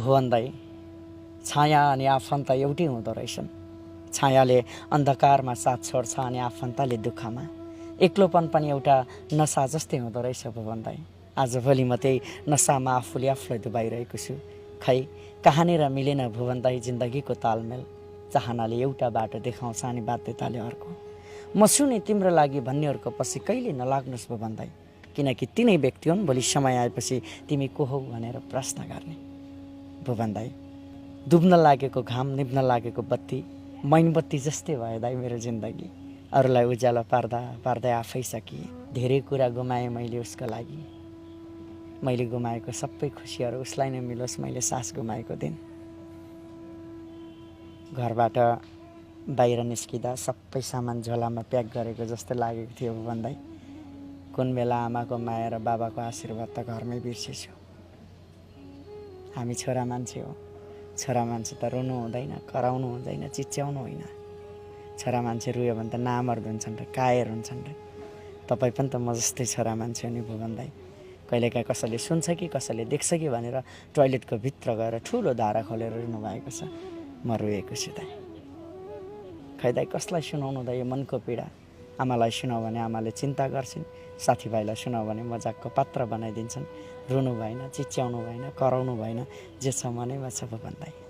भुवन दाई, छाया अनि आफन्त एउटै हुँदो रहेछन्। छायाले अन्धकारमा साथ छोड्छ अनि आफन्तले दुःखमा। एक्लोपन पनि एउटा नसा जस्तै हुँदो रहेछ भुवन दाई। आजभोलि म त्यही नसामा आफूले आफूलाई डुबाइरहेको छु। खै कहाँनिर मिलेन भुवन दाई जिन्दगीको तालमेल। चाहनाले एउटा बाटो देखाउँछ अनि बाध्यताले अर्को। म छु नि तिम्रो लागि भन्नेहरूको पछि कहिले नलाग्नुहोस् भुवन दाई, किनकि तिनै व्यक्ति हुन् भोलि समय आएपछि तिमी को हौ भनेर प्रश्न गर्ने। भुवन दाई, डुब्न लागेको घाम, निभ्न लागेको बत्ती, मैनबत्ती जस्तै भयो दाई मेरो जिन्दगी। अरूलाई उज्यालो पार्दा पार्दै आफै सकिए। धेरै कुरा गुमाएँ मैले उसको लागि। मैले गुमाएको सबै खुसीहरू उसलाई नै मिलोस्, मैले सास गुमाएको दिन। घरबाट बाहिर निस्किँदा सबै सामान झोलामा प्याक गरेको जस्तो लागेको थियो भुवन दाई। कुन बेला आमाको माया र बाबाको आशीर्वाद त घरमै बिर्सेछु। हामी छोरा मान्छे हो। छोरा मान्छे त रुनु हुँदैन, कराउनु हुँदैन, चिच्याउनु होइन। छोरा मान्छे रुयो भने त नामर्द हुन्छन् र कायर हुन्छन् र। तपाईँ पनि त म जस्तै छोरा मान्छे हो नि भुवन दाई। कहिलेकाहीँ कसैले सुन्छ कि कसैले देख्छ कि भनेर टोयलेटको भित्र गएर ठुलो धारा खोलेर रुनु भएको छ। म रोएको छु दाई। खै दाई कसलाई सुनाउनु दाई यो मनको पीडा। आमालाई सुनाऊ भने आमाले चिन्ता गर्छिन्, साथीभाइलाई सुनाऊ भने मजाकको पात्र बनाइदिन्छन्। रुनु भएन, चिच्याउनु भएन, कराउनु भएन, जे छ मनैमा छ भुवन दाई।